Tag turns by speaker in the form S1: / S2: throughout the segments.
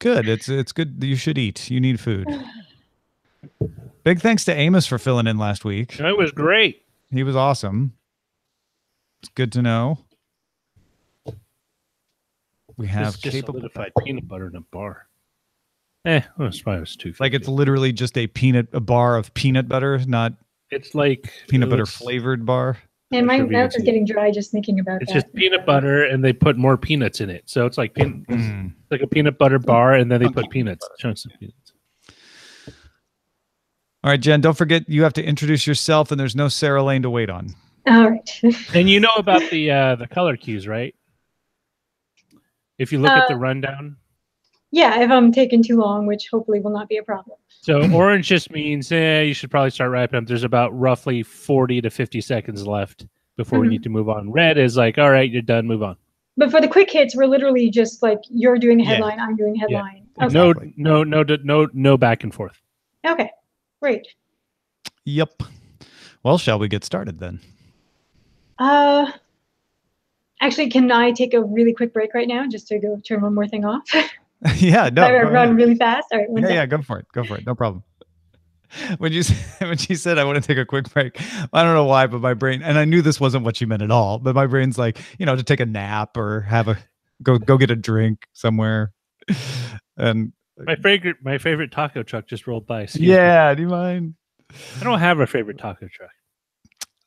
S1: Good. It's good. You should eat. You need food. Big thanks to Amos for filling in last week.
S2: It was great.
S1: He was awesome. It's good to know. We have
S2: just solidified peanut butter in a bar. That's why it was $2.50.
S1: Like it's literally just a bar of peanut butter, not.
S2: It's like
S1: peanut butter flavored bar.
S3: And my mouth is getting dry just thinking about
S2: that. It's just peanut butter, and they put more peanuts in it. So it's like it's like a peanut butter bar, and then they put peanuts, chunks of peanuts.
S1: All right, Jen, don't forget you have to introduce yourself, and there's no Sarah Lane to wait on.
S3: All right.
S2: And you know about the color cues, right? If you look at the rundown.
S3: Yeah, if I'm taking too long, which hopefully will not be a problem.
S2: So orange just means you should probably start wrapping up. There's about roughly 40 to 50 seconds left before we need to move on. Red is like, all right, you're done, move on.
S3: But for the quick hits, we're literally just like you're doing a headline, I'm doing a headline.
S2: Yeah. Okay. No back and forth.
S3: Okay, great.
S1: Yep. Well, shall we get started then?
S3: Actually, can I take a really quick break right now just to go turn one more thing off?
S1: Yeah, no.
S3: I run really fast. All right.
S1: Yeah, go for it. Go for it. No problem. When she said I want to take a quick break, I don't know why, but my brain, and I knew this wasn't what she meant at all, but my brain's like, to take a nap or have go get a drink somewhere. And
S2: my favorite taco truck just rolled by.
S1: Do you mind?
S2: I don't have a favorite taco truck.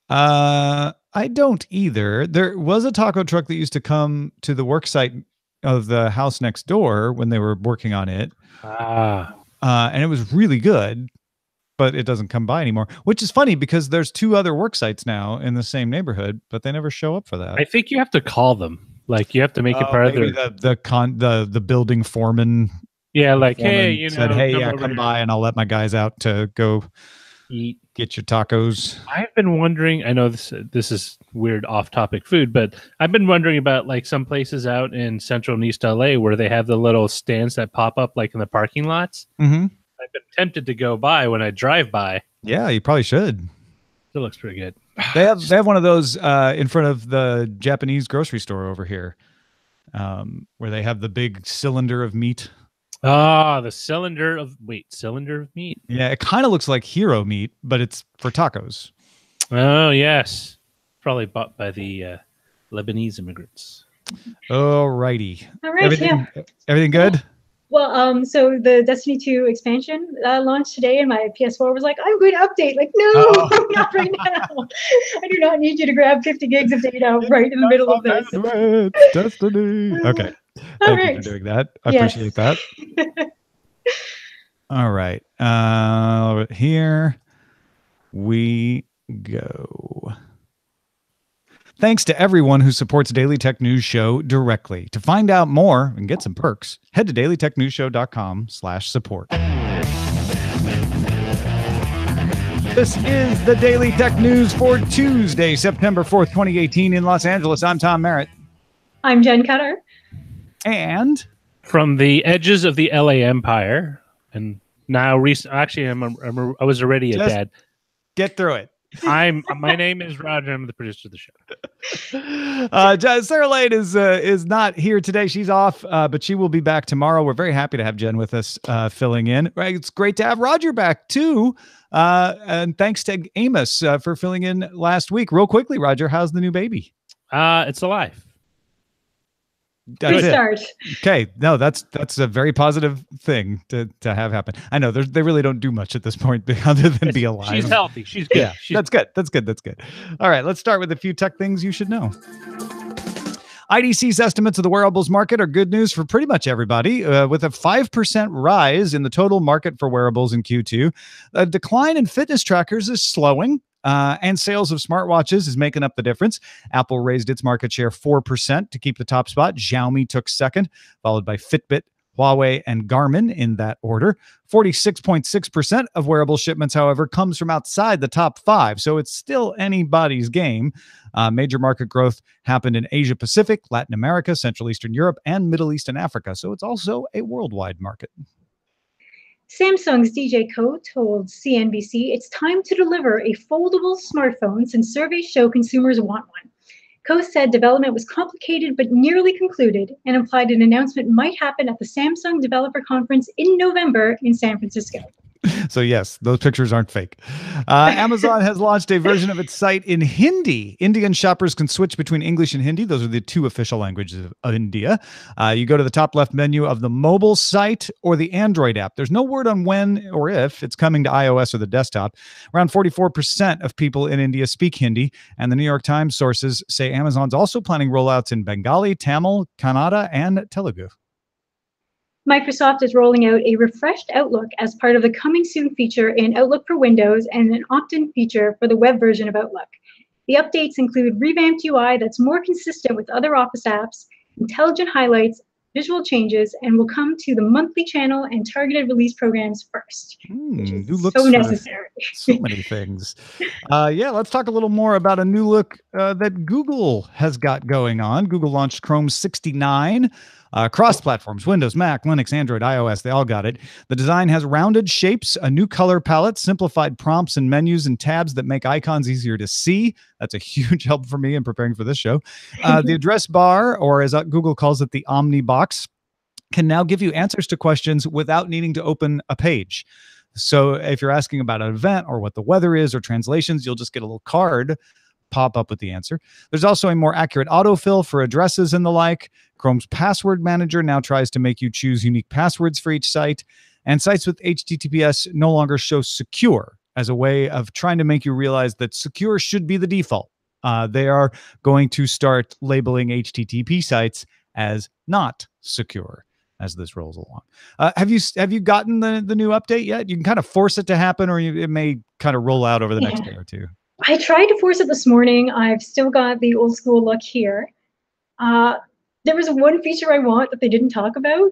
S1: I don't either. There was a taco truck that used to come to the work site of the house next door when they were working on it. And it was really good, but it doesn't come by anymore, which is funny because there's 2 other work sites now in the same neighborhood, but they never show up for that.
S2: I think you have to call them. Like you have to make it part of
S1: the building foreman.
S2: Yeah. Like, hey,
S1: said, come by and I'll let my guys out to go
S2: eat,
S1: get your tacos.
S2: I've been wondering, I know this is weird off topic food, but I've been wondering about like some places out in central and East LA where they have the little stands that pop up like in the parking lots.
S1: Mm-hmm.
S2: I've been tempted to go by when I drive by.
S1: Yeah, you probably should.
S2: It looks pretty good.
S1: They have one of those in front of the Japanese grocery store over here, where they have the big cylinder of meat.
S2: The cylinder of meat.
S1: Yeah, it kind of looks like Hero meat, but it's for tacos.
S2: Oh, yes. Probably bought by the Lebanese immigrants.
S1: All righty.
S3: All right,
S1: Everything good?
S3: Well, so the Destiny 2 expansion launched today, and my PS4 was like, I'm going to update. Like, no, not right now. I do not need you to grab 50 gigs of data right in the middle of this.
S1: Destiny. Okay. Thank you for doing that. I appreciate that. All right. Here we go. Thanks to everyone who supports Daily Tech News Show directly. To find out more and get some perks, head to dailytechnewsshow.com/support. This is the Daily Tech News for Tuesday, September 4th, 2018 in Los Angeles. I'm Tom Merritt.
S3: I'm Jenn Cutter.
S1: And
S2: from the edges of the LA Empire, and now actually I was already a dad.
S1: Get through it.
S2: My name is Roger. I'm the producer of the show.
S1: Sarah Lane is not here today. She's off, but she will be back tomorrow. We're very happy to have Jen with us, filling in. Right, it's great to have Roger back too. And thanks to Amos for filling in last week. Real quickly, Roger, how's the new baby?
S2: It's alive.
S1: That's
S3: Good start.
S1: Okay, no, that's a very positive thing to have happen. I know they really don't do much at this point other than be alive.
S2: She's healthy. She's good.
S1: Yeah, that's good. All right, let's start with a few tech things you should know. IDC's estimates of the wearables market are good news for pretty much everybody, with a 5% rise in the total market for wearables in Q2. A decline in fitness trackers is slowing. And sales of smartwatches is making up the difference. Apple raised its market share 4% to keep the top spot. Xiaomi took second, followed by Fitbit, Huawei, and Garmin in that order. 46.6% of wearable shipments, however, comes from outside the top 5, so it's still anybody's game. Major market growth happened in Asia Pacific, Latin America, Central Eastern Europe, and Middle East and Africa, so it's also a worldwide market.
S3: Samsung's DJ Ko told CNBC it's time to deliver a foldable smartphone since surveys show consumers want one. Coase said development was complicated but nearly concluded and implied an announcement might happen at the Samsung Developer Conference in November in San Francisco.
S1: So yes, those pictures aren't fake. Amazon has launched a version of its site in Hindi. Indian shoppers can switch between English and Hindi. Those are the two official languages of India. You go to the top left menu of the mobile site or the Android app. There's no word on when or if it's coming to iOS or the desktop. Around 44% of people in India speak Hindi, and the New York Times sources say Amazon's also planning rollouts in Bengali, Tamil, Kannada, and Telugu.
S3: Microsoft is rolling out a refreshed Outlook as part of the coming soon feature in Outlook for Windows and an opt-in feature for the web version of Outlook. The updates include revamped UI that's more consistent with other Office apps, intelligent highlights, visual changes, and will come to the monthly channel and targeted release programs first.
S1: New looks
S3: so necessary.
S1: So many things. Yeah, let's talk a little more about a new look that Google has got going on. Google launched Chrome 69. Cross platforms, Windows, Mac, Linux, Android, iOS, they all got it. The design has rounded shapes, a new color palette, simplified prompts and menus and tabs that make icons easier to see. That's a huge help for me in preparing for this show. The address bar, or as Google calls it, the Omni box, can now give you answers to questions without needing to open a page. So if you're asking about an event or what the weather is or translations, you'll just get a little card pop up with the answer. There's also a more accurate autofill for addresses and the like. Chrome's password manager now tries to make you choose unique passwords for each site. And sites with HTTPS no longer show secure as a way of trying to make you realize that secure should be the default. They are going to start labeling HTTP sites as not secure as this rolls along. Have you gotten the new update yet? You can kind of force it to happen, or it may kind of roll out over the next day or two.
S3: I tried to force it this morning. I've still got the old school look here. There was one feature I want that they didn't talk about.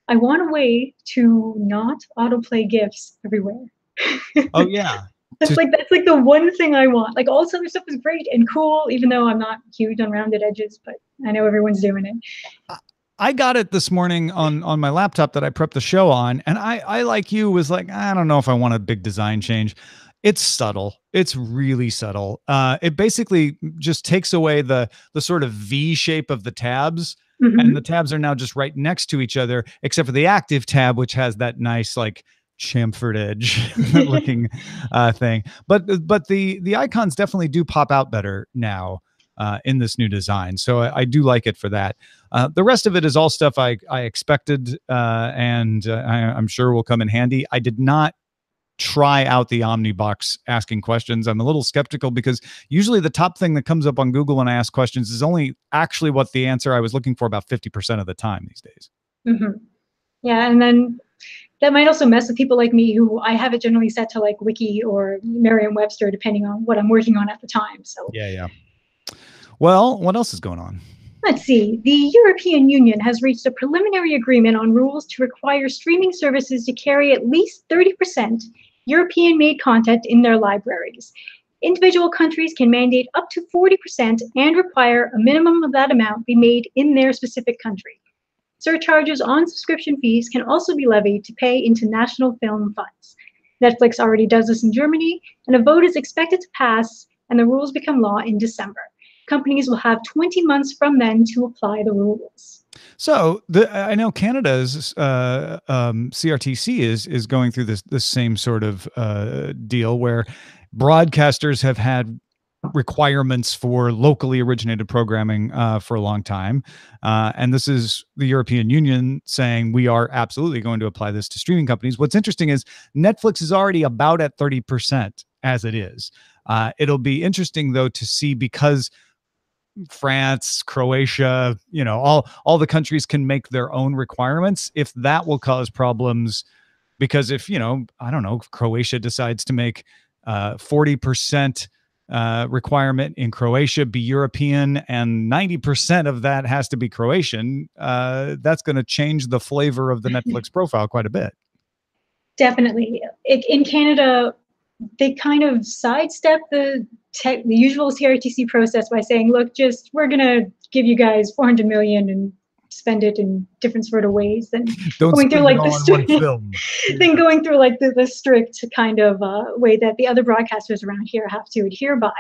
S3: I want a way to not autoplay GIFs everywhere.
S1: Oh yeah.
S3: That's like the one thing I want. Like all this other stuff is great and cool, even though I'm not huge on rounded edges, but I know everyone's doing it.
S1: I got it this morning on my laptop that I prepped the show on, and I like you was like, I don't know if I want a big design change. It's subtle. It's really subtle. It basically just takes away the sort of V shape of the tabs, and the tabs are now just right next to each other, except for the active tab, which has that nice like chamfered edge looking thing. But the icons definitely do pop out better now in this new design. So I do like it for that. The rest of it is all stuff I expected, and I'm sure will come in handy. I did not try out the Omni box asking questions. I'm a little skeptical because usually the top thing that comes up on Google when I ask questions is only actually what the answer I was looking for about 50% of the time these days.
S3: Yeah, and then that might also mess with people like me who I have it generally set to like Wiki or Merriam-Webster, depending on what I'm working on at the time. So
S1: yeah. Well, what else is going on?
S3: Let's see. The European Union has reached a preliminary agreement on rules to require streaming services to carry at least 30% European-made content in their libraries. Individual countries can mandate up to 40% and require a minimum of that amount be made in their specific country. Surcharges on subscription fees can also be levied to pay into national film funds. Netflix already does this in Germany, and a vote is expected to pass, and the rules become law in December. Companies will have 20 months from then to apply the rules.
S1: So I know Canada's CRTC is going through this same sort of deal where broadcasters have had requirements for locally originated programming for a long time. And this is the European Union saying we are absolutely going to apply this to streaming companies. What's interesting is Netflix is already about at 30% as it is. It'll be interesting, though, to see, because France, Croatia, all the countries can make their own requirements, if that will cause problems. Because if, I don't know, if Croatia decides to make 40% requirement in Croatia be European and 90% of that has to be Croatian, that's going to change the flavor of the Netflix profile quite a bit.
S3: Definitely. In Canada, they kind of sidestep the usual CRTC process by saying, look, we're going to give you guys $400 million and spend it in different sort of ways than going through like the strict kind of way that the other broadcasters around here have to adhere by.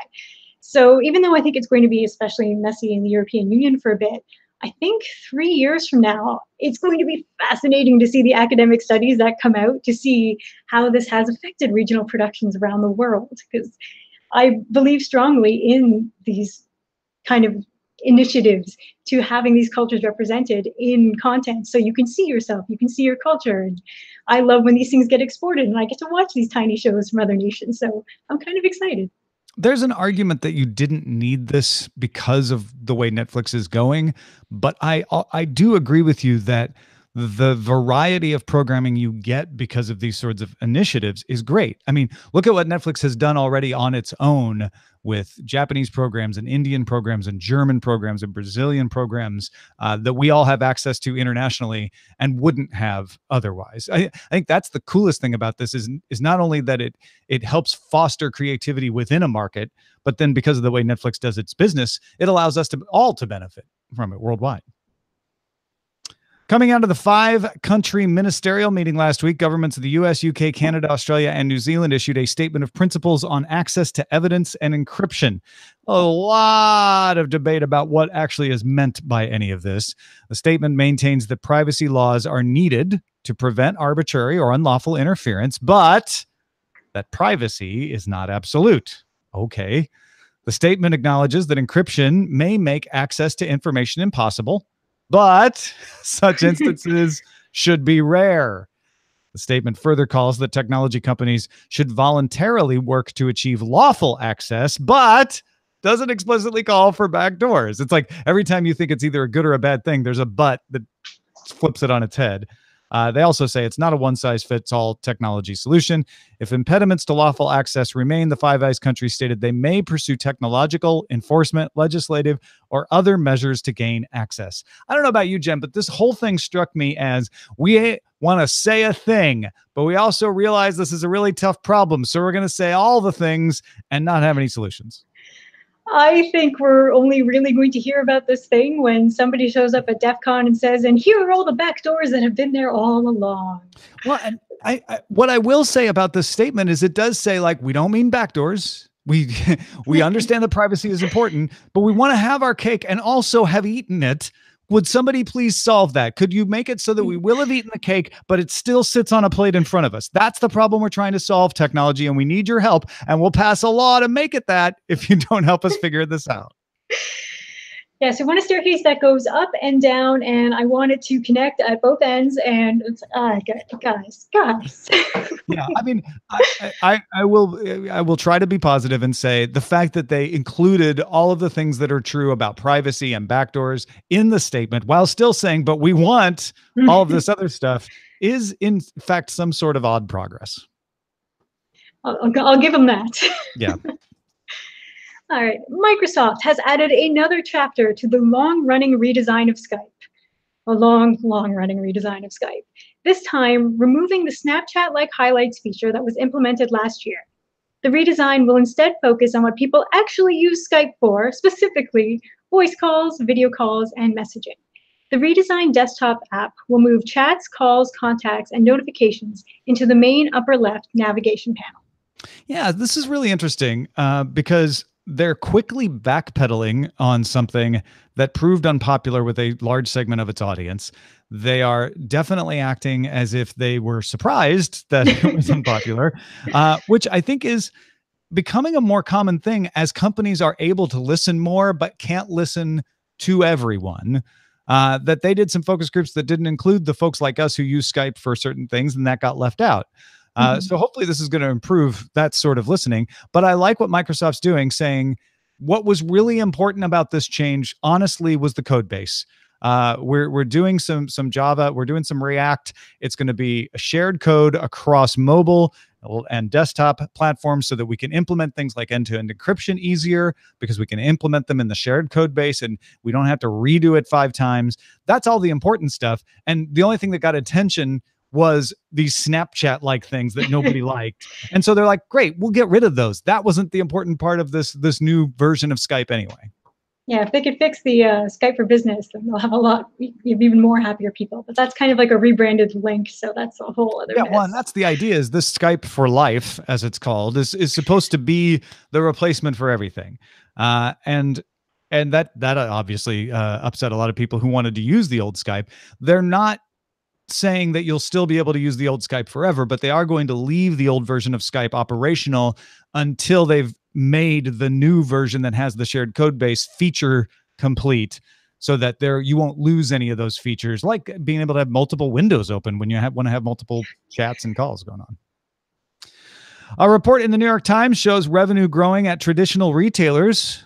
S3: So even though I think it's going to be especially messy in the European Union for a bit, I think 3 years from now, it's going to be fascinating to see the academic studies that come out to see how this has affected regional productions around the world. Because I believe strongly in these kind of initiatives to having these cultures represented in content. So you can see yourself, you can see your culture. And I love when these things get exported and I get to watch these tiny shows from other nations. So I'm kind of excited.
S1: There's an argument that you didn't need this because of the way Netflix is going, but I do agree with you that the variety of programming you get because of these sorts of initiatives is great. I mean, look at what Netflix has done already on its own with Japanese programs and Indian programs and German programs and Brazilian programs that we all have access to internationally and wouldn't have otherwise. I think that's the coolest thing about this is not only that it helps foster creativity within a market, but then because of the way Netflix does its business, it allows us to all to benefit from it worldwide. Coming out of the 5-country ministerial meeting last week, governments of the US, UK, Canada, Australia, and New Zealand issued a statement of principles on access to evidence and encryption. A lot of debate about what actually is meant by any of this. The statement maintains that privacy laws are needed to prevent arbitrary or unlawful interference, but that privacy is not absolute. Okay. The statement acknowledges that encryption may make access to information impossible, but such instances should be rare. The statement further calls that technology companies should voluntarily work to achieve lawful access, but doesn't explicitly call for backdoors. It's like every time you think it's either a good or a bad thing, there's a but that flips it on its head. They also say it's not a one-size-fits-all technology solution. If impediments to lawful access remain, the Five Eyes countries stated they may pursue technological, enforcement, legislative, or other measures to gain access. I don't know about you, Jen, but this whole thing struck me as we want to say a thing, but we also realize this is a really tough problem. So we're going to say all the things and not have any solutions.
S3: I think we're only really going to hear about this thing when somebody shows up at DEF CON and says, and here are all the back doors that have been there all along.
S1: Well, and what I will say about this statement is it does say, like, we don't mean back doors. We understand that privacy is important, but we want to have our cake and also have eaten it. Would somebody please solve that? Could you make it so that we will have eaten the cake, but it still sits on a plate in front of us? That's the problem we're trying to solve, technology, and we need your help. And we'll pass a law to make it that if you don't help us figure this out.
S3: Yeah, so I want a staircase that goes up and down, and I want it to connect at both ends. And it's, guys.
S1: Yeah, I mean, I will try to be positive and say the fact that they included all of the things that are true about privacy and backdoors in the statement, while still saying, but we want all of this other stuff, is in fact some sort of odd progress.
S3: I'll give them that.
S1: Yeah.
S3: All right, Microsoft has added another chapter to the long-running redesign of Skype. A long-running redesign of Skype. This time, removing the Snapchat-like highlights feature that was implemented last year. The redesign will instead focus on what people actually use Skype for, specifically voice calls, video calls, and messaging. The redesigned desktop app will move chats, calls, contacts, and notifications into the main upper left navigation panel.
S1: Yeah, this is really interesting because they're quickly backpedaling on something that proved unpopular with a large segment of its audience. They are definitely acting as if they were surprised that it was unpopular, which I think is becoming a more common thing as companies are able to listen more, but can't listen to everyone. That they did some focus groups that didn't include the folks like us who use Skype for certain things, and that got left out. So hopefully this is going to improve that sort of listening. But I like what Microsoft's doing, saying what was really important about this change, honestly, was the code base. We're doing some Java, we're doing some React. It's going to be a shared code across mobile and desktop platforms so that we can implement things like end-to-end encryption easier because we can implement them in the shared code base and we don't have to redo it 5 times. That's all the important stuff. And the only thing that got attention was these Snapchat-like things that nobody liked. And so they're like, great, we'll get rid of those. That wasn't the important part of this new version of Skype anyway.
S3: Yeah, if they could fix the Skype for Business, then they'll have a lot, even more happier people. But that's kind of like a rebranded link, so that's a whole other
S1: Yeah,
S3: mess.
S1: well, and that's the idea is this Skype for Life, as it's called, is supposed to be the replacement for everything. And that obviously upset a lot of people who wanted to use the old Skype. They're not saying that you'll still be able to use the old Skype forever, but they are going to leave the old version of Skype operational until they've made the new version that has the shared code base feature complete, so that you won't lose any of those features, like being able to have multiple windows open when you want to have multiple chats and calls going on. A report in the New York Times shows revenue growing at traditional retailers.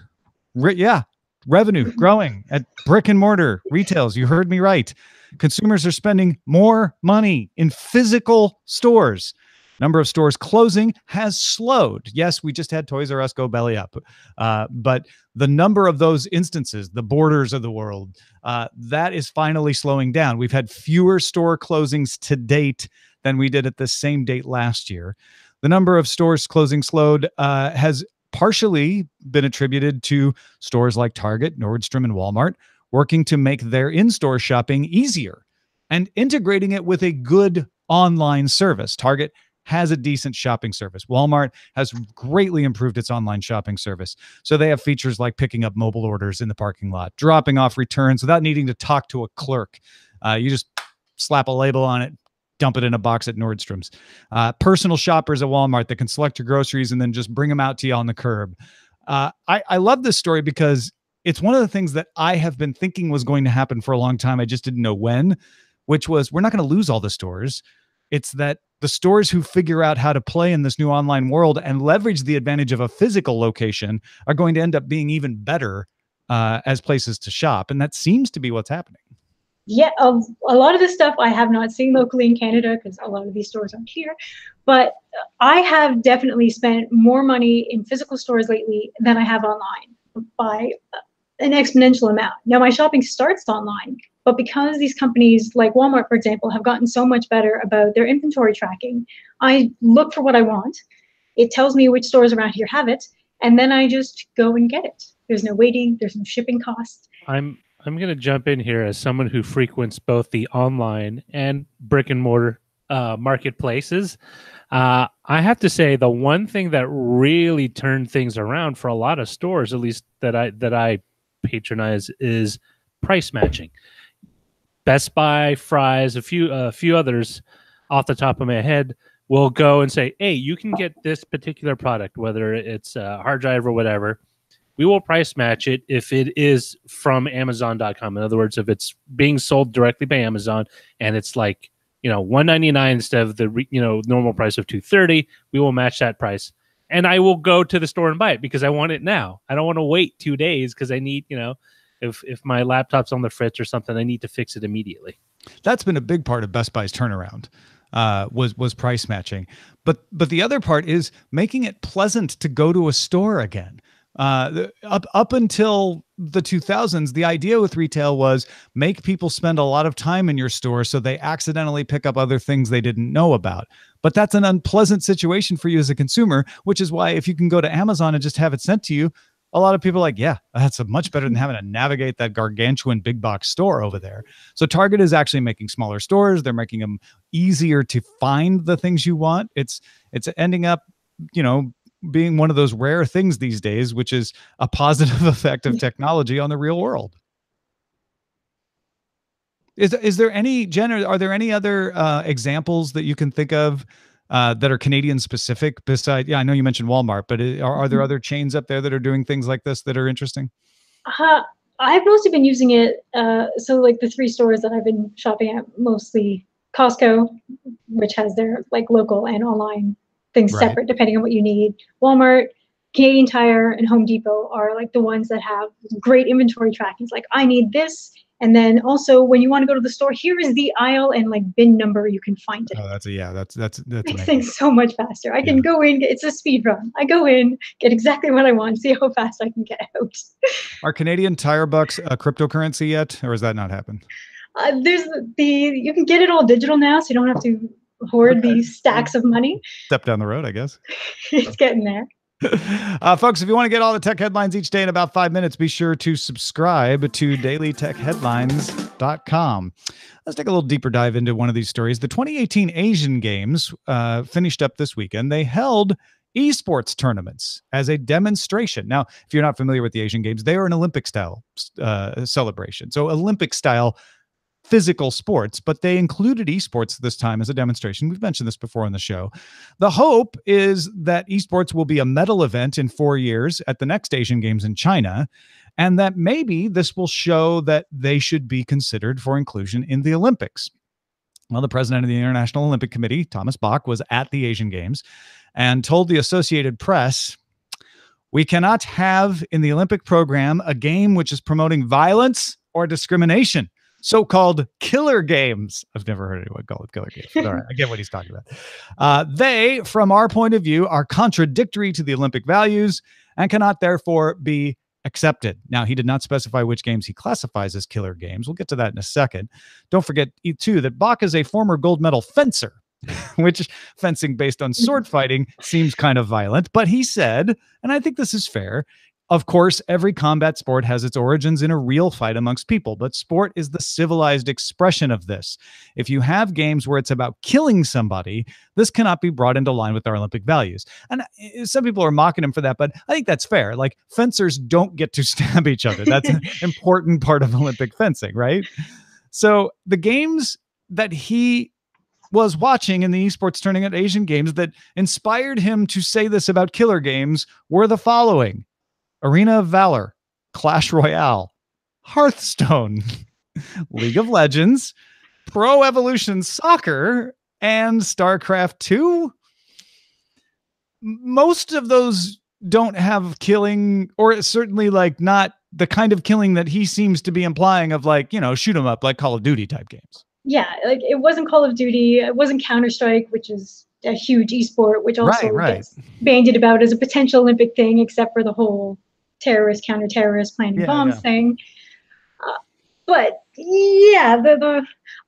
S1: Revenue growing at brick and mortar retails. You heard me right. Consumers are spending more money in physical stores. Number of stores closing has slowed. Yes, we just had Toys R Us go belly up. But the number of those instances, the Borders of the world, that is finally slowing down. We've had fewer store closings to date than we did at the same date last year. The number of stores closing slowed has partially been attributed to stores like Target, Nordstrom, and Walmart working to make their in-store shopping easier and integrating it with a good online service. Target has a decent shopping service. Walmart has greatly improved its online shopping service. So they have features like picking up mobile orders in the parking lot, dropping off returns without needing to talk to a clerk. You just slap a label on it, dump it in a box at Nordstrom's. Personal shoppers at Walmart that can select your groceries and then just bring them out to you on the curb. I love this story because it's one of the things that I have been thinking was going to happen for a long time. I just didn't know when, which was we're not going to lose all the stores. It's that the stores who figure out how to play in this new online world and leverage the advantage of a physical location are going to end up being even better as places to shop. And that seems to be what's happening.
S3: Yeah, a lot of this stuff I have not seen locally in Canada because a lot of these stores aren't here. But I have definitely spent more money in physical stores lately than I have online by an exponential amount. Now, my shopping starts online, but because these companies like Walmart, for example, have gotten so much better about their inventory tracking, I look for what I want. It tells me which stores around here have it, and then I just go and get it. There's no waiting. There's no shipping costs.
S2: I'm going to jump in here as someone who frequents both the online and brick and mortar marketplaces. I have to say the one thing that really turned things around for a lot of stores, at least that I patronize, is price matching. Best Buy, Fry's, a few others off the top of my head will go and say, hey, you can get this particular product, whether it's a hard drive or whatever. We will price match it if it is from Amazon.com. In other words, if it's being sold directly by Amazon and it's like, $199 instead of the normal price of $230, we will match that price. And I will go to the store and buy it because I want it now. I don't want to wait 2 days because I need, if my laptop's on the fritz or something, I need to fix it immediately. That's
S1: been a big part of Best Buy's turnaround. Was price matching, but the other part is making it pleasant to go to a store again. Up until the 2000s, the idea with retail was make people spend a lot of time in your store so they accidentally pick up other things they didn't know about. But that's an unpleasant situation for you as a consumer, which is why if you can go to Amazon and just have it sent to you, a lot of people are like, yeah, that's much better than having to navigate that gargantuan big box store over there. So Target is actually making smaller stores. They're making them easier to find the things you want. It's ending up, being one of those rare things these days, which is a positive effect of technology on the real world. Is there any, Jen, are there any other examples that you can think of that are Canadian specific besides, I know you mentioned Walmart, but are there other chains up there that are doing things like this that are interesting?
S3: I've mostly been using it. So like the 3 stores that I've been shopping at, mostly Costco, which has their like local and online things separate depending on what you need. Walmart, Canadian Tire, and Home Depot are like the ones that have great inventory tracking. It's like, I need this. And then also when you want to go to the store, here is the aisle and like bin number, you can find it.
S1: Oh, that's
S3: makes things so much faster. I can go in, it's a speed run. I go in, get exactly what I want, see how fast I can get out.
S1: Are Canadian Tire bucks a cryptocurrency yet, or has that not happened?
S3: You can get it all digital now, so you don't have to hoard these stacks of money.
S1: Step down the road, I guess.
S3: It's getting there.
S1: Folks, if you want to get all the tech headlines each day in about 5 minutes, be sure to subscribe to dailytechheadlines.com. Let's take a little deeper dive into one of these stories. The 2018 Asian Games finished up this weekend. They held eSports tournaments as a demonstration. Now, if you're not familiar with the Asian Games, they are an Olympic-style celebration. So Olympic-style physical sports, but they included esports this time as a demonstration. We've mentioned this before on the show. The hope is that esports will be a medal event in 4 years at the next Asian Games in China, and that maybe this will show that they should be considered for inclusion in the Olympics. Well, the president of the International Olympic Committee, Thomas Bach, was at the Asian Games and told the Associated Press, "We cannot have in the Olympic program a game which is promoting violence or discrimination. So-called killer games." I've never heard anyone call it killer games. All right, I get what he's talking about. They, from our point of view, are contradictory to the Olympic values and cannot therefore be accepted. Now, he did not specify which games he classifies as killer games. We'll get to that in a second. Don't forget, too, that Bach is a former gold medal fencer, which fencing based on sword fighting seems kind of violent. But he said, and I think this is fair, of course, every combat sport has its origins in a real fight amongst people, but sport is the civilized expression of this. If you have games where it's about killing somebody, this cannot be brought into line with our Olympic values. And some people are mocking him for that, but I think that's fair. Like, fencers don't get to stab each other. That's an important part of Olympic fencing, right? So the games that he was watching in the esports tournament at Asian Games that inspired him to say this about killer games were the following: Arena of Valor, Clash Royale, Hearthstone, League of Legends, Pro Evolution Soccer, and StarCraft 2. Most of those don't have killing, or certainly like not the kind of killing that he seems to be implying of, like, you know, shoot 'em up like Call of Duty type games.
S3: Yeah, like it wasn't Call of Duty, it wasn't Counter-Strike, which is a huge esport, which also gets bandied about as a potential Olympic thing, except for the whole terrorist, counter-terrorist, planting bombs thing. But yeah,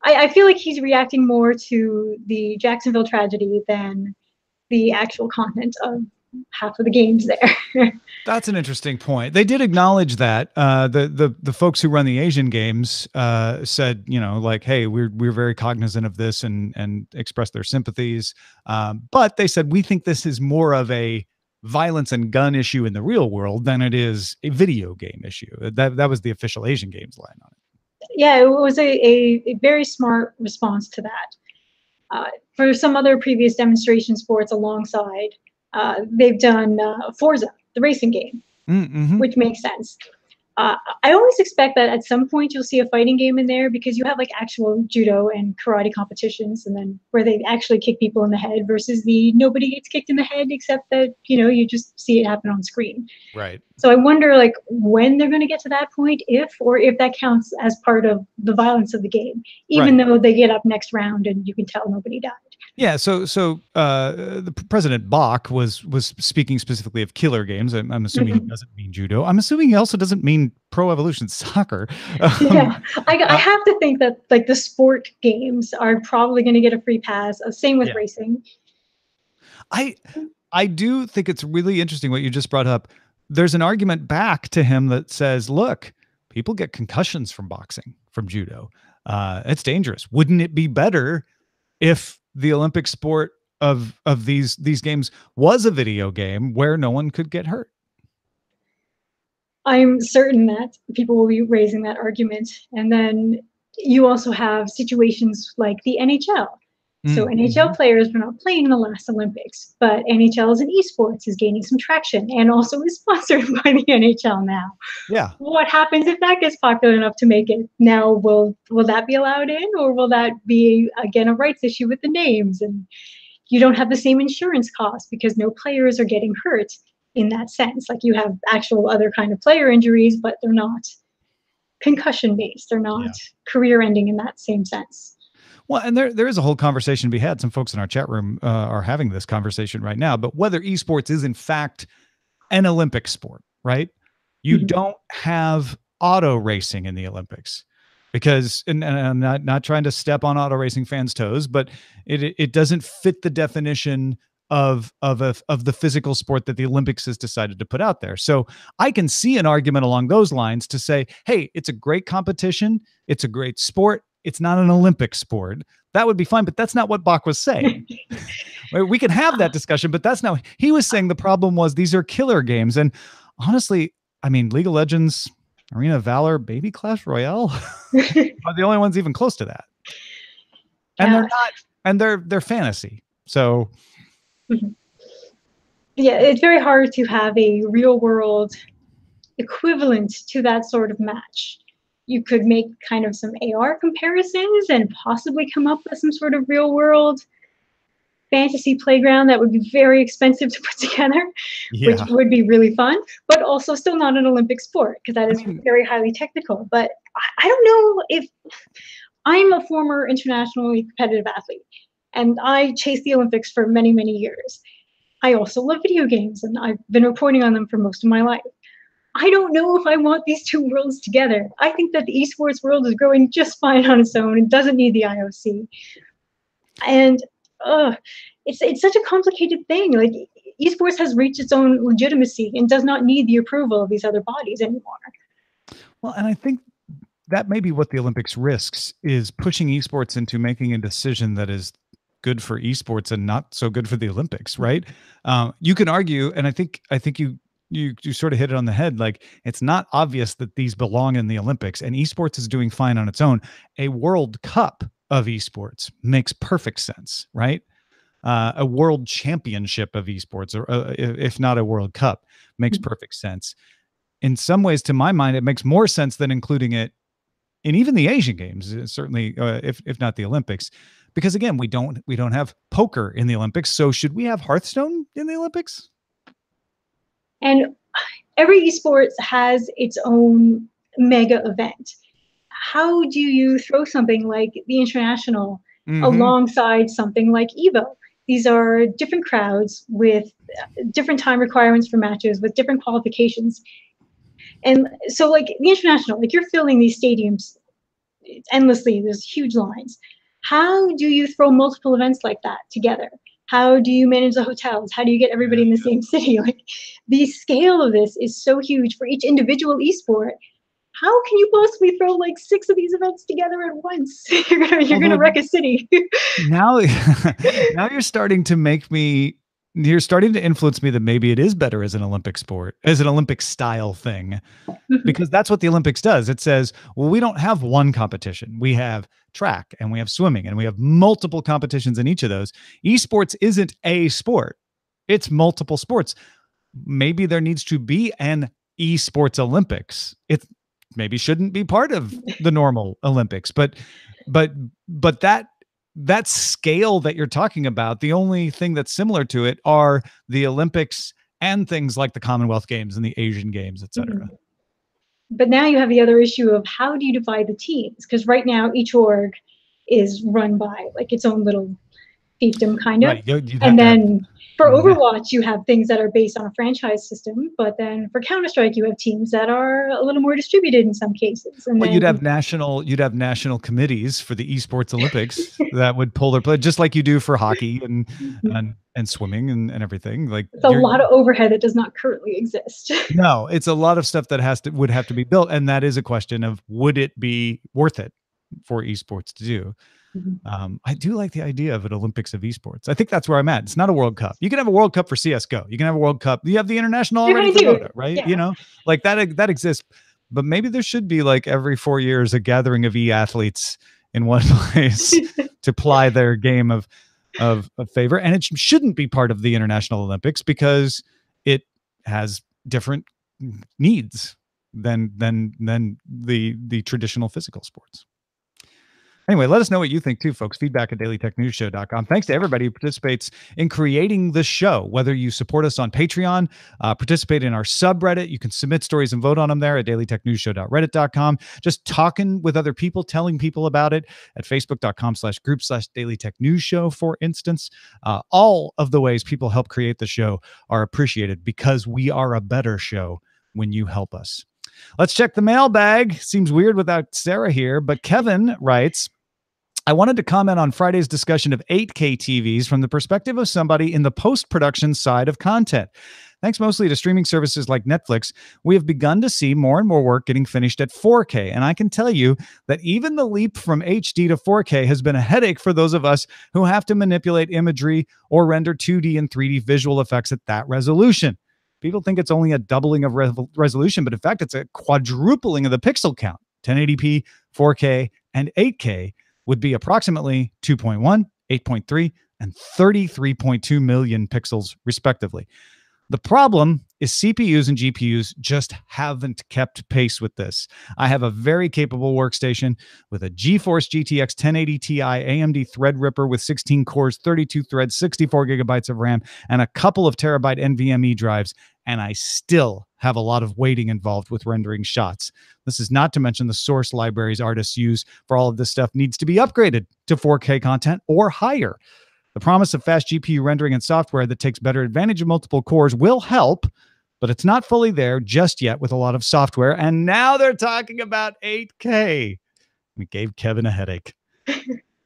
S3: I feel like he's reacting more to the Jacksonville tragedy than the actual content of half of the games there.
S1: That's an interesting point. They did acknowledge that. The folks who run the Asian Games said, you know, like, hey, we're very cognizant of this and expressed their sympathies. But they said, we think this is more of a violence and gun issue in the real world than it is a video game issue. That was the official Asian Games line on it.
S3: Yeah, it was a very smart response to that. For some other previous demonstration sports alongside, they've done Forza, the racing game, which makes sense. I always expect that at some point you'll see a fighting game in there, because you have like actual judo and karate competitions, and then where they actually kick people in the head versus the nobody gets kicked in the head except that, you know, you just see it happen on screen.
S1: Right.
S3: So I wonder like when they're going to get to that point, if that counts as part of the violence of the game, even though they get up next round and you can tell nobody died.
S1: Yeah, so the President Bach was speaking specifically of killer games. I'm assuming he doesn't mean judo. I'm assuming he also doesn't mean Pro Evolution Soccer.
S3: Yeah, I have to think that like the sport games are probably going to get a free pass. Same with racing.
S1: I do think it's really interesting what you just brought up. There's an argument back to him that says, look, people get concussions from boxing, from judo. It's dangerous. Wouldn't it be better if the Olympic sport of these games was a video game where no one could get hurt?
S3: I'm certain that people will be raising that argument. And then you also have situations like the NHL. So NHL players were not playing in the last Olympics, but NHL as an esports is gaining some traction and also is sponsored by the NHL now. Yeah. What happens if that gets popular enough to make it? Now, will that be allowed in, or will that be, again, a rights issue with the names? And you don't have the same insurance costs because no players are getting hurt in that sense. Like, you have actual other kind of player injuries, but they're not concussion based. They're not career ending in that same sense.
S1: Well, and there is a whole conversation to be had. Some folks in our chat room are having this conversation right now, but whether esports is in fact an Olympic sport, right? You don't have auto racing in the Olympics because, and I'm not trying to step on auto racing fans' toes, but it doesn't fit the definition of the physical sport that the Olympics has decided to put out there. So I can see an argument along those lines to say, hey, it's a great competition, it's a great sport, it's not an Olympic sport. That would be fine, but that's not what Bach was saying. We can have that discussion, but that's not. He was saying the problem was these are killer games, and honestly, I mean, League of Legends, Arena of Valor, maybe Clash Royale are the only ones even close to that. And they're not, and they're fantasy. So
S3: yeah, it's very hard to have a real world equivalent to that sort of match. You could make kind of some AR comparisons and possibly come up with some sort of real world fantasy playground that would be very expensive to put together, which would be really fun, but also still not an Olympic sport because that is very highly technical. But I don't know if I'm a former internationally competitive athlete and I chased the Olympics for many, many years. I also love video games and I've been reporting on them for most of my life. I don't know if I want these two worlds together. I think that the esports world is growing just fine on its own and doesn't need the IOC. And it's such a complicated thing. Like esports has reached its own legitimacy and does not need the approval of these other bodies anymore.
S1: Well, and I think that may be what the Olympics risks, is pushing esports into making a decision that is good for esports and not so good for the Olympics, right? You can argue, and I think you sort of hit it on the head. Like, it's not obvious that these belong in the Olympics, and esports is doing fine on its own. A World Cup of esports makes perfect sense, right? A world championship of esports, or if not a World Cup, makes perfect sense. In some ways, to my mind, it makes more sense than including it in even the Asian Games, certainly, if not the Olympics, because again, we don't have poker in the Olympics. So should we have Hearthstone in the Olympics?
S3: And every esports has its own mega event. How do you throw something like the International alongside something like Evo? These are different crowds with different time requirements for matches, with different qualifications. And so like the International, like you're filling these stadiums endlessly, there's huge lines. How do you throw multiple events like that together? How do you manage the hotels? How do you get everybody in the same city? Like, the scale of this is so huge for each individual esport. How can you possibly throw like 6 of these events together at once? You're gonna wreck a city.
S1: now you're starting to influence me that maybe it is better as an Olympic sport, as an Olympic style thing, because that's what the Olympics does. It says, well, we don't have one competition. We have track and we have swimming and we have multiple competitions in each of those. Esports isn't a sport. It's multiple sports. Maybe there needs to be an esports Olympics. It maybe shouldn't be part of the normal Olympics, but that scale that you're talking about, the only thing that's similar to it are the Olympics and things like the Commonwealth Games and the Asian Games, et cetera.
S3: But now you have the other issue of how do you divide the teams? Because right now each org is run by like its own little fiefdom kind of. Right. And then for Overwatch, you have things that are based on a franchise system, but then for Counter-Strike, you have teams that are a little more distributed in some cases. And
S1: well, you'd have national committees for the esports Olympics that would pull their play, just like you do for hockey and swimming and everything. Like,
S3: it's a lot of overhead that does not currently exist.
S1: No, it's a lot of stuff that would have to be built, and that is a question of would it be worth it for esports to do. I do like the idea of an Olympics of esports. I think that's where I'm at. It's not a World Cup. You can have a World Cup for CSGO. You can have a World Cup. You have the International already for Dota, right? Yeah. You know, like that exists. But maybe there should be like every 4 years a gathering of e-athletes in one place to ply their game of favor. And it shouldn't be part of the International Olympics because it has different needs than the traditional physical sports. Anyway, let us know what you think too, folks. Feedback at dailytechnewsshow.com. Thanks to everybody who participates in creating the show, whether you support us on Patreon, participate in our subreddit. You can submit stories and vote on them there at dailytechnewsshow.reddit.com. Just talking with other people, telling people about it at facebook.com/group/dailytechnewsshow, for instance. All of the ways people help create the show are appreciated because we are a better show when you help us. Let's check the mailbag. Seems weird without Sarah here, but Kevin writes, I wanted to comment on Friday's discussion of 8K TVs from the perspective of somebody in the post-production side of content. Thanks mostly to streaming services like Netflix, we have begun to see more and more work getting finished at 4K. And I can tell you that even the leap from HD to 4K has been a headache for those of us who have to manipulate imagery or render 2D and 3D visual effects at that resolution. People think it's only a doubling of resolution, but in fact, it's a quadrupling of the pixel count. 1080p, 4K, and 8K would be approximately 2.1, 8.3, and 33.2 million pixels, respectively. The problem is CPUs and GPUs just haven't kept pace with this. I have a very capable workstation with a GeForce GTX 1080 Ti AMD Threadripper with 16 cores, 32 threads, 64 gigabytes of RAM, and a couple of terabyte NVMe drives, and I still have a lot of waiting involved with rendering shots. This is not to mention the source libraries artists use for all of this stuff needs to be upgraded to 4K content or higher. The promise of fast GPU rendering and software that takes better advantage of multiple cores will help, but it's not fully there just yet with a lot of software. And now they're talking about 8K. We gave Kevin a headache.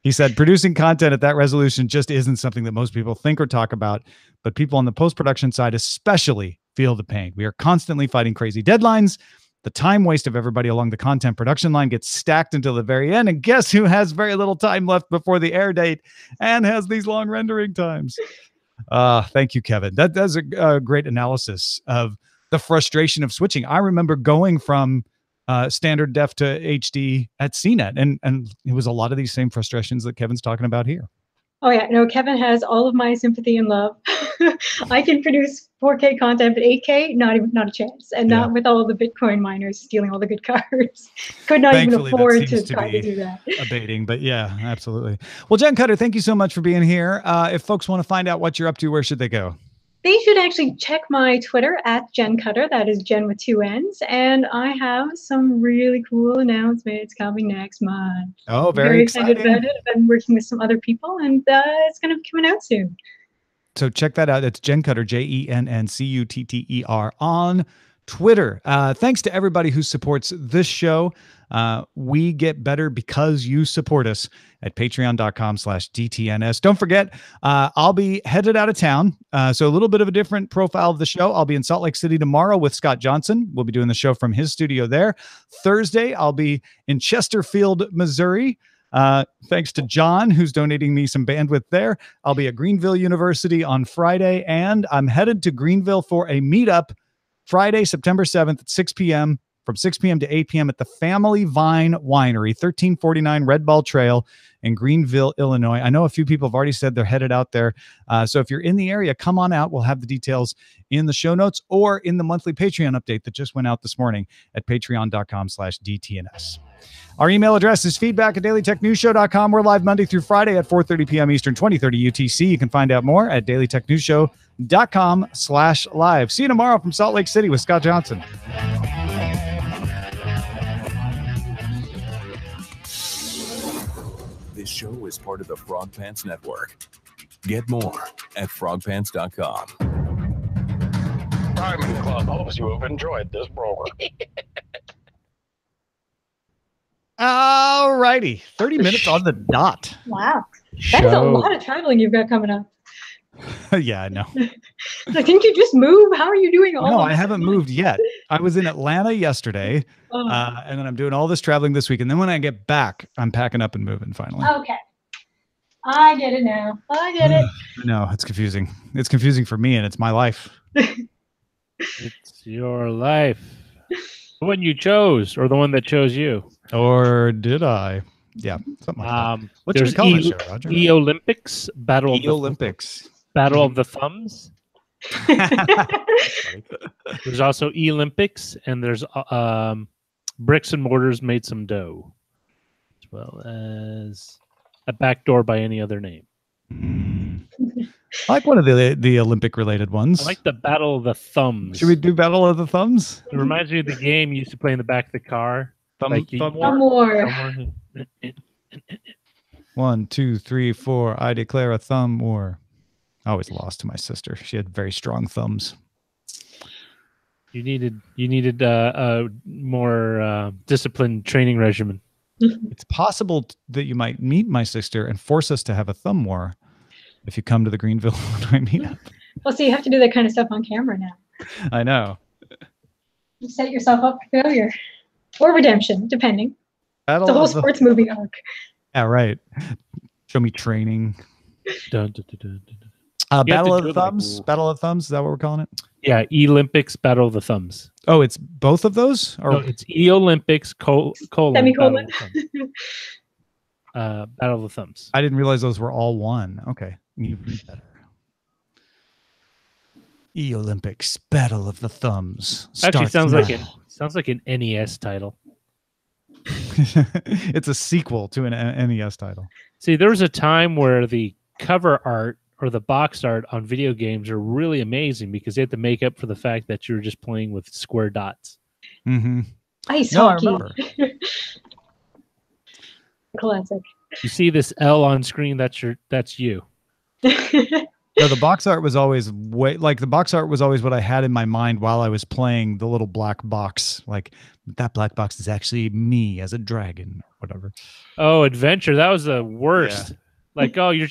S1: He said, producing content at that resolution just isn't something that most people think or talk about, but people on the post-production side especially feel the pain. We are constantly fighting crazy deadlines. The time waste of everybody along the content production line gets stacked until the very end. And guess who has very little time left before the air date and has these long rendering times? Thank you, Kevin. That's a great analysis of the frustration of switching. I remember going from standard def to HD at CNET, and it was a lot of these same frustrations that Kevin's talking about here.
S3: Oh yeah, no, Kevin has all of my sympathy and love. I can produce 4K content, but 8K, not a chance. And not with all the Bitcoin miners stealing all the good cards. Could not
S1: Thankfully,
S3: even afford
S1: to
S3: try to do that.
S1: Abating, but yeah, absolutely. Well, Jenn Cutter, thank you so much for being here. If folks want to find out what you're up to, where should they go?
S3: They should actually check my Twitter at Jenn Cutter. That is Jen with 2 N's. And I have some really cool announcements coming next month.
S1: Oh, very exciting.
S3: Excited about it. I'm working with some other people, and it's going to be coming out soon.
S1: So check that out. It's Jenn Cutter, JennCutter on Twitter. Thanks to everybody who supports this show. We get better because you support us at patreon.com/DTNS. Don't forget, I'll be headed out of town. So a little bit of a different profile of the show. I'll be in Salt Lake City tomorrow with Scott Johnson. We'll be doing the show from his studio there. Thursday, I'll be in Chesterfield, Missouri. Thanks to John, who's donating me some bandwidth there. I'll be at Greenville University on Friday, and I'm headed to Greenville for a meetup Friday, September 7th at 6 p.m. from 6 p.m. to 8 p.m. at the Family Vine Winery, 1349 Red Ball Trail in Greenville, Illinois. I know a few people have already said they're headed out there. So if you're in the area, come on out. We'll have the details in the show notes or in the monthly Patreon update that just went out this morning at patreon.com/DTNS. Our email address is feedback@dailytechnewsshow.com. We're live Monday through Friday at 4:30 p.m. Eastern, 20:30 UTC. You can find out more at dailytechnewsshow.com/live. See you tomorrow from Salt Lake City with Scott Johnson.
S4: This show is part of the Frog Pants Network. Get more at frogpants.com.
S5: Diamond Club hopes you have enjoyed this program.
S1: All righty. 30 minutes on the dot.
S3: Wow. That is a lot of traveling you've got coming up.
S1: Yeah, I know.
S3: Like, didn't you just move? How are you doing all
S1: No,
S3: of
S1: I haven't moved yet. I was in Atlanta yesterday,
S3: Oh.
S1: and then I'm doing all this traveling this week. And then when I get back, I'm packing up and moving finally.
S3: Okay. I get it now. I get it.
S1: No, it's confusing. It's confusing for me, and it's my life.
S2: It's your life. The one you chose, or the one that chose you.
S1: Or did I? Yeah, something like that. What should we call this show, Roger?
S2: eOlympics, Battle
S1: eOlympics.
S2: Battle of the Thumbs. There's also eOlympics, and there's Bricks and Mortars Made Some Dough, as well as a backdoor by any other name.
S1: I like one of the Olympic related ones.
S2: I like the Battle of the Thumbs.
S1: Should we do Battle of the Thumbs?
S2: It reminds me of the game you used to play in the back of the car.
S1: Thumb
S3: war.
S1: 1, 2, 3, 4. I declare a thumb war. I always lost to my sister. She had very strong thumbs.
S2: You needed a more disciplined training regimen.
S1: It's possible that you might meet my sister and force us to have a thumb war if you come to the Greenville meetup.
S3: Well, so you have to do that kind of stuff on camera now.
S1: I know.
S3: You set yourself up for failure or redemption, depending.
S1: Battle
S3: It's a whole
S1: of the-
S3: sports movie arc.
S1: Yeah, right. Show me training.
S2: Dun, dun, dun, dun, dun.
S1: Battle
S2: to
S1: of
S2: do
S1: the
S2: it like-
S1: Thumbs. Battle of Thumbs. Is that what we're calling it?
S2: Yeah, eOlympics Battle of the Thumbs.
S1: Oh, it's both of those? Or
S2: No, it's eOlympics colon
S3: Semicolon.
S2: Battle of the Thumbs.
S1: I didn't realize those were all one. Okay. Even better. eOlympics Battle of the Thumbs.
S2: Actually,
S1: starts
S2: sounds like an NES title.
S1: It's a sequel to an NES title.
S2: See, there was a time where the cover art or the box art on video games are really amazing because they had to make up for the fact that you were just playing with square dots.
S1: Mm-hmm.
S3: Ice
S1: No, I
S3: hockey.
S1: remember.
S3: Classic.
S2: You see this L on screen, that's you.
S1: No, the box art was always the box art was always what I had in my mind while I was playing the little black box. Like that black box is actually me as a dragon or whatever.
S2: Oh, adventure. That was the worst.
S1: Yeah.
S2: Like, oh, you're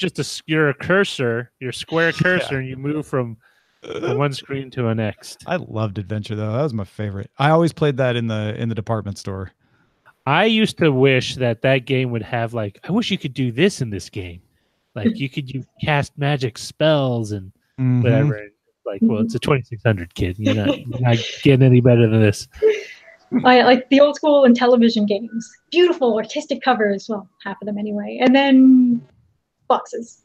S2: a cursor, you're a square cursor, and you move from one screen to the next.
S1: I loved Adventure though. That was my favorite. I always played that in the department store.
S2: I used to wish that game would have I wish you could do this in this game. Like you cast magic spells and
S1: Mhm.
S2: whatever. Well, it's a 2600 kid. You're not getting any better than this.
S3: I like the old school and television games. Beautiful artistic covers. Well, half of them anyway. And then boxes.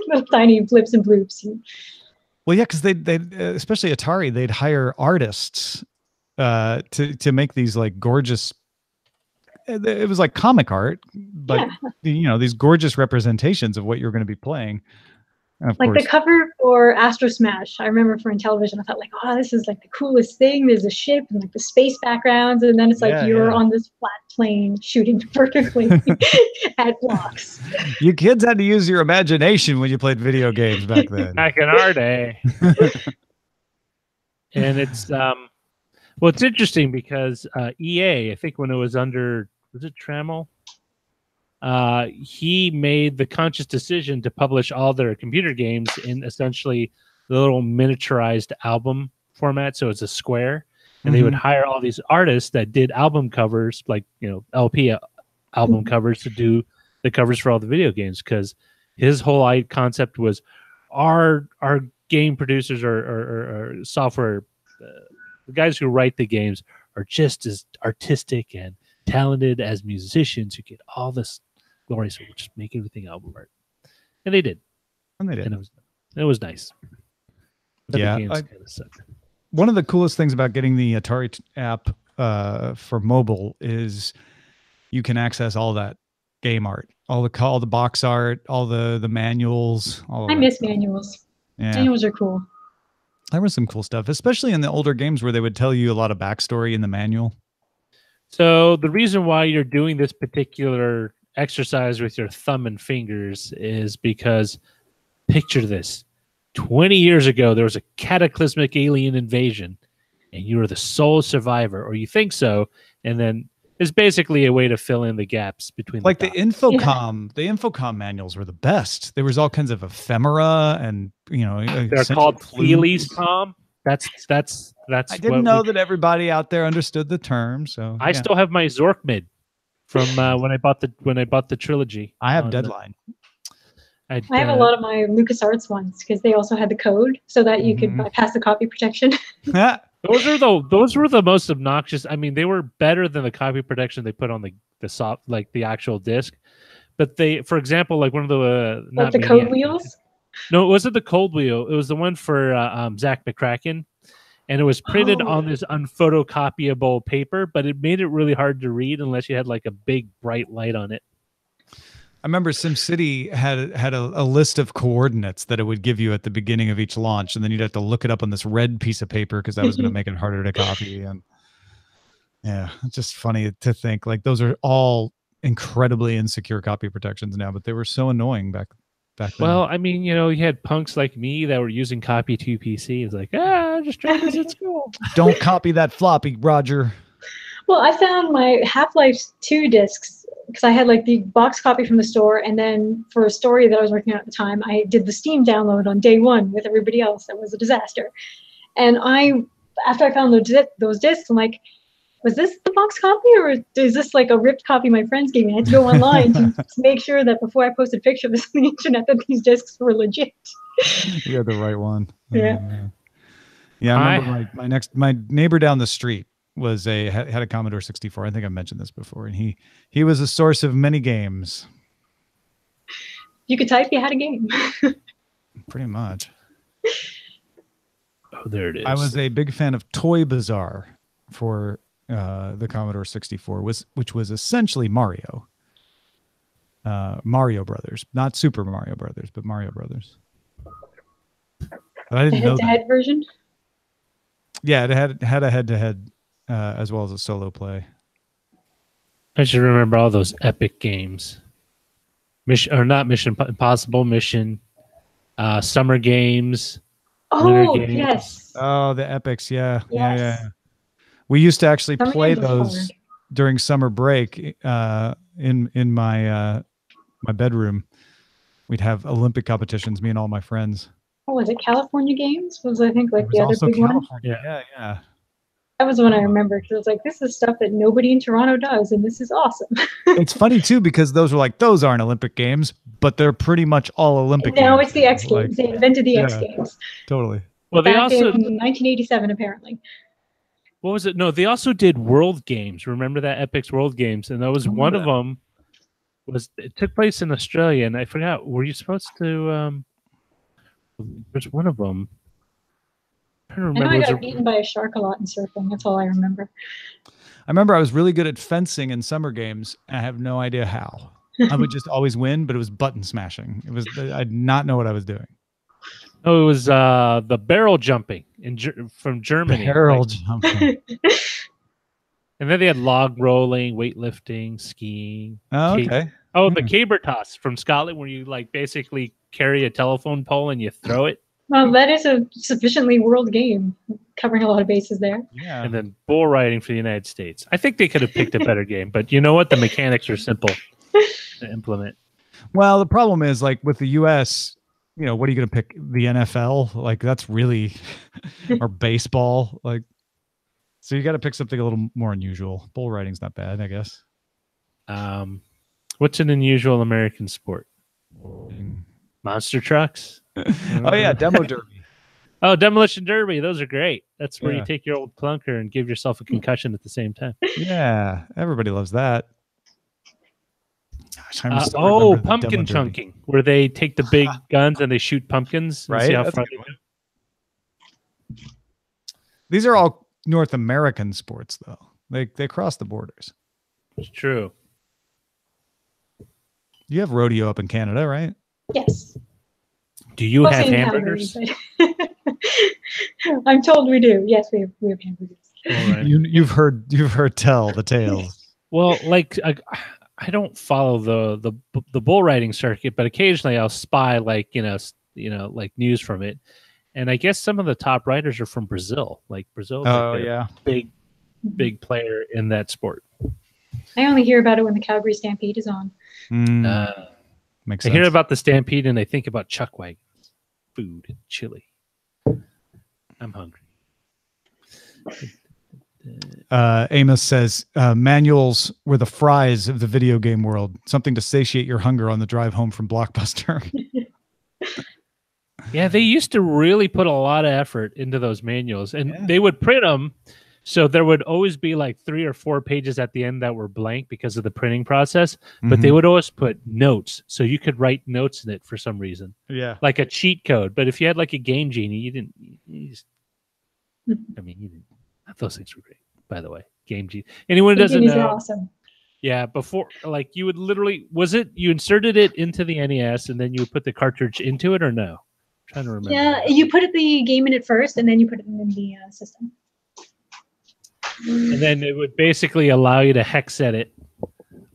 S3: Little tiny blips and bloops.
S1: Well, yeah, because they especially Atari, they'd hire artists to make these like gorgeous. It was like comic art, but these gorgeous representations of what you're going to be playing. And of
S3: Like
S1: course,
S3: the cover for Astro Smash, I remember for Intellivision, I thought oh, this is like the coolest thing. There's a ship and like the space backgrounds, and then it's like you're on this flat plane shooting vertically at blocks.
S1: you kids had to use your imagination when you played video games back then.
S2: Back in our day. And it's well, it's interesting because EA, I think when it was under, was it Trammell? He made the conscious decision to publish all their computer games in essentially the little miniaturized album format. So it's a square, and they would hire all these artists that did album covers, like LP album covers, to do the covers for all the video games. Because his whole concept was our game producers or software. The guys who write the games are just as artistic and talented as musicians who get all this glory, so we'll just make everything album art. And they did.
S1: And they did.
S2: And it was nice. But
S1: Yeah,
S2: the games kind of sucked.
S1: One of the coolest things about getting the Atari app for mobile is you can access all that game art, all the box art, all the manuals.
S3: I miss manuals.
S1: Yeah.
S3: Manuals are cool.
S1: There was some cool stuff, especially in the older games where they would tell you a lot of backstory in the manual.
S2: So the reason why you're doing this particular exercise with your thumb and fingers is because, picture this, 20 years ago, there was a cataclysmic alien invasion, and you were the sole survivor, or you think so, and then it's basically a way to fill in the gaps between
S1: Like
S2: the
S1: the Infocom manuals were the best. There was all kinds of ephemera and
S2: they're called Feelies, Tom. That's
S1: I didn't know that everybody out there understood the term. So
S2: I still have my Zorkmid from when I bought the trilogy.
S1: I have Deadline.
S3: I have a lot of my LucasArts ones because they also had the code so that you could bypass the copy protection.
S2: Those were the most obnoxious. I mean, they were better than the copy protection they put on the soft, like the actual disc. But they, for example, like one of the
S3: like the code wheels.
S2: No, it wasn't the cold wheel. It was the one for Zach McCracken, and it was printed on this unphotocopyable paper. But it made it really hard to read unless you had like a big bright light on it.
S1: I remember SimCity had a list of coordinates that it would give you at the beginning of each launch, and then you'd have to look it up on this red piece of paper because that was going to make it harder to copy. And yeah, it's just funny to think like those are all incredibly insecure copy protections now, but they were so annoying back then.
S2: Well, I mean, you had punks like me that were using copy 2PC. It's like, just trying this at school.
S1: Don't copy that floppy, Roger.
S3: Well, I found my Half-Life 2 discs because I had like the box copy from the store, and then for a story that I was working on at the time, I did the Steam download on day one with everybody else. That was a disaster. And after I found those discs, I'm like, was this the box copy, or is this like a ripped copy my friends gave me? I had to go online to make sure that before I posted a picture of this on the internet that these discs were legit.
S1: You had the right one.
S3: Yeah.
S1: Yeah, I remember my neighbor down the street had a Commodore 64. I think I mentioned this before, and he was a source of many games.
S3: You could type, you had a game.
S1: Pretty much.
S2: Oh, there it is.
S1: I was a big fan of Toy Bazaar for the Commodore 64, which was essentially Mario. Mario Brothers, not Super Mario Brothers, but Mario Brothers. But I didn't know that.
S3: Head-to-head version?
S1: Yeah, it had a head-to-head as well as a solo play.
S2: I should remember all those epic games. Not Mission Impossible, Summer Games.
S3: Oh,
S2: games.
S3: yes.
S1: Oh, the epics, yeah.
S3: Yes.
S1: Yeah. We used to actually
S3: Summer
S1: play
S3: games
S1: those during summer break in my my bedroom. We'd have Olympic competitions, me and all my friends.
S3: Oh, was it California Games? Was I think like
S1: It
S3: the
S1: was
S3: other
S1: also
S3: big one?
S1: California. Yeah.
S3: That was the one I remember because I was like, this is stuff that nobody in Toronto does, and this is awesome.
S1: It's funny too because those aren't Olympic games, but they're pretty much all Olympic
S3: Now
S1: games.
S3: it's the X Games. They invented the X Games.
S1: Totally.
S2: Well, they
S3: Back
S2: also
S3: in 1987, apparently.
S2: what was it? No, they also did World Games. Remember that Epic's World Games, and that was one of them. It took place in Australia, and I forgot. Were you supposed to? There's one of them. I don't remember.
S3: I know I got eaten by a shark a lot in surfing. That's all I remember.
S1: I remember I was really good at fencing in summer games. And I have no idea how. I would just always win, but it was button smashing. I did not know what I was doing.
S2: Oh, it was the barrel jumping from Germany.
S1: Barrel jumping.
S2: And then they had log rolling, weightlifting, skiing.
S1: Oh, okay.
S2: The caber toss from Scotland, where you like basically carry a telephone pole and you throw it.
S3: Well, that is a sufficiently world game, covering a lot of bases there.
S1: Yeah.
S2: And then bull riding for the United States. I think they could have picked a better game, but you know what? The mechanics are simple to implement.
S1: Well, the problem is like with the U.S., what are you going to pick? The NFL? Like that's really, or baseball? Like, so you got to pick something a little more unusual. Bull riding's not bad, I guess.
S2: What's an unusual American sport? Monster trucks?
S1: Oh yeah, demo derby.
S2: Oh, demolition derby. Those are great. That's where
S1: Yeah.
S2: you take your old clunker and give yourself a concussion at the same time.
S1: Yeah, everybody loves that. Gosh, I'm still remember the
S2: pumpkin
S1: demo derby.
S2: chunking, where they take the big guns and they shoot pumpkins. And
S1: Right?
S2: see how
S1: That's a
S2: far
S1: good
S2: they go.
S1: These are all North American sports, though. They cross the borders.
S2: It's true.
S1: You have rodeo up in Canada, right?
S3: Yes.
S2: Do you have
S3: Mostly in
S2: hamburgers?
S3: Calgary, but I'm told we do. Yes, we have hamburgers.
S2: All right.
S1: You've heard tell the tales.
S2: Well, like I don't follow the bull riding circuit, but occasionally I'll spy like like news from it. And I guess some of the top riders are from Brazil. Like Brazil, big player in that sport.
S3: I only hear about it when the Calgary Stampede is on.
S1: Makes
S2: I
S1: sense.
S2: hear about the Stampede and I think about chuck wagons, food, and chili. I'm hungry.
S1: Amos says manuals were the fries of the video game world. Something to satiate your hunger on the drive home from Blockbuster.
S2: Yeah, they used to really put a lot of effort into those manuals, and they would print them. So there would always be like 3 or 4 pages at the end that were blank because of the printing process, but they would always put notes. So you could write notes in it for some reason.
S1: Yeah.
S2: Like a cheat code. But if you had like a Game Genie, you didn't. Those things were great, by the way. Game Genie. Anyone who doesn't
S3: Genies
S2: know.
S3: are awesome.
S2: Yeah, before, like you would literally, you inserted it into the NES and then you would put the cartridge into it or no? I'm trying to remember.
S3: Yeah, you put the game in it first, and then you put it in the system.
S2: And then it would basically allow you to hex edit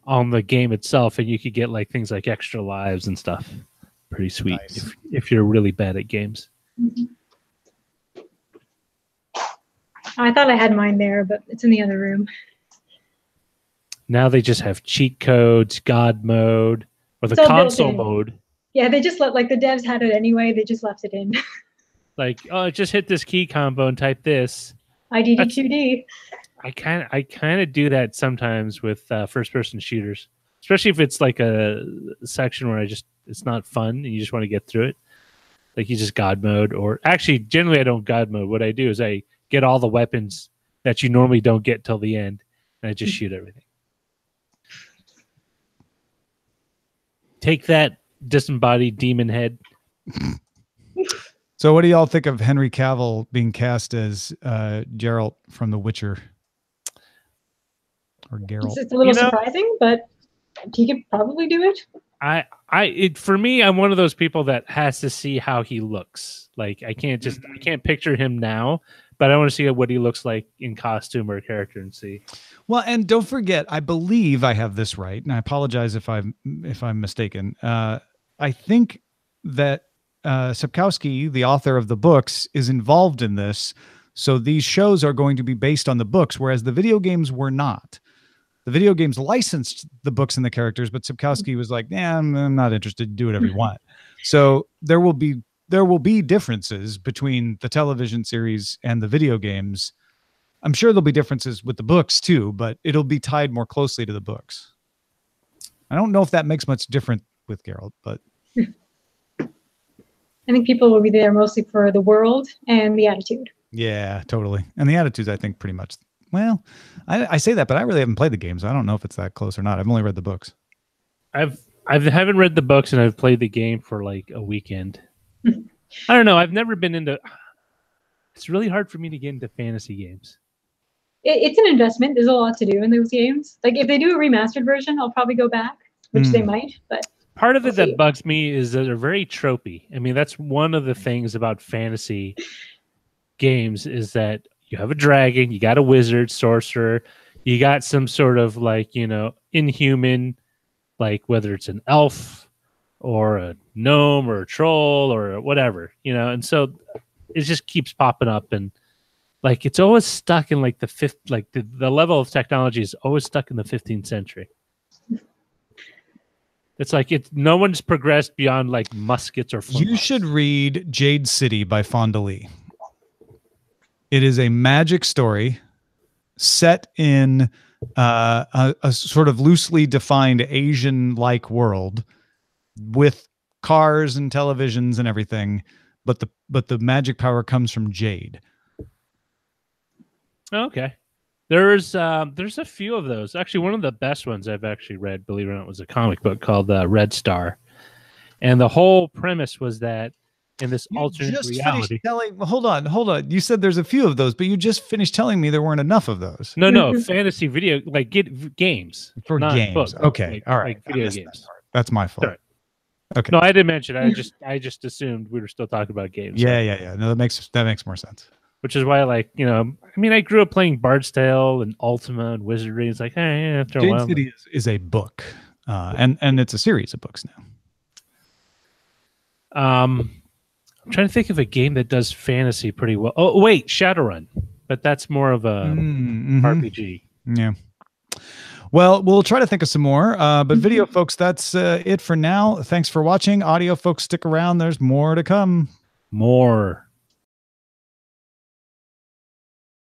S2: on the game itself, and you could get like things like extra lives and stuff. Pretty sweet.
S1: Nice.
S2: If you're really bad at games.
S3: I thought I had mine there, but it's in the other room.
S2: Now they just have cheat codes, God mode, or the
S3: It's all built
S2: console
S3: in.
S2: mode.
S3: Yeah, they just let like the devs had it anyway. They just left it in.
S2: Like, oh, just hit this key combo and type this.
S3: IDDQD.
S2: I kind of do that sometimes with first person shooters, especially if it's like a section where it's not fun and you just want to get through it. Like you just God mode, or actually generally I don't God mode. What I do is I get all the weapons that you normally don't get till the end, and I just shoot everything. Take that, disembodied demon head.
S1: So what do y'all think of Henry Cavill being cast as Geralt from The Witcher? Or Geralt?
S3: It's a little surprising, but he could probably do it.
S2: For me, I'm one of those people that has to see how he looks. Like I can't picture him now, but I want to see what he looks like in costume or character and see.
S1: Well, and don't forget, I believe I have this right, and I apologize if I'm mistaken. I think that Sapkowski, the author of the books, is involved in this. So these shows are going to be based on the books, whereas the video games were not. The video games licensed the books and the characters, but Sapkowski was like, "Yeah, I'm not interested. Do whatever you want." So there will be differences between the television series and the video games. I'm sure there'll be differences with the books too, but it'll be tied more closely to the books. I don't know if that makes much difference with Geralt, but
S3: I think people will be there mostly for the world and the attitude.
S1: yeah, totally. And the attitudes, I think, pretty much. Well, I say that, but I really haven't played the games. I don't know if it's that close or not. I've only read the books.
S2: I haven't read the books, and I've played the game for like a weekend. I don't know. I've never been into. It's really hard for me to get into fantasy games.
S3: It's an investment. There's a lot to do in those games. Like if they do a remastered version, I'll probably go back, which they might. But
S2: part of it that bugs me is that they're very tropey. I mean, that's one of the things about fantasy games is that you have a dragon, you got a wizard, sorcerer, you got some sort of like, inhuman, like whether it's an elf or a gnome or a troll or whatever, and so it just keeps popping up, and like it's always stuck in like the fifth, like the level of technology is always stuck in the 15th century. It's like no one's progressed beyond like muskets or flintlocks.
S1: You should read Jade City by Fonda Lee. It is a magic story set in a sort of loosely defined Asian-like world with cars and televisions and everything, but the magic power comes from jade.
S2: Okay. There's a few of those. Actually, one of the best ones I've actually read, believe it or not, was a comic book called Red Star. And the whole premise was that in this alternate reality.
S1: Hold on. You said there's a few of those, but you just finished telling me there weren't enough of those.
S2: No, fantasy video, like games.
S1: For games.
S2: Books,
S1: okay. All right.
S2: Like video games.
S1: That's my fault.
S2: Right.
S1: Okay.
S2: No, I didn't mention it. I just assumed we were still talking about games.
S1: Yeah. No, that makes more sense.
S2: Which is why, I grew up playing Bard's Tale and Ultima and Wizardry. It's like, after a while.
S1: Jade City is a book, and it's a series of books now.
S2: I'm trying to think of a game that does fantasy pretty well. Oh, wait, Shadowrun. But that's more of a RPG.
S1: Yeah. Well, we'll try to think of some more. But video folks, that's it for now. Thanks for watching. Audio folks, stick around. There's more to come.
S2: More.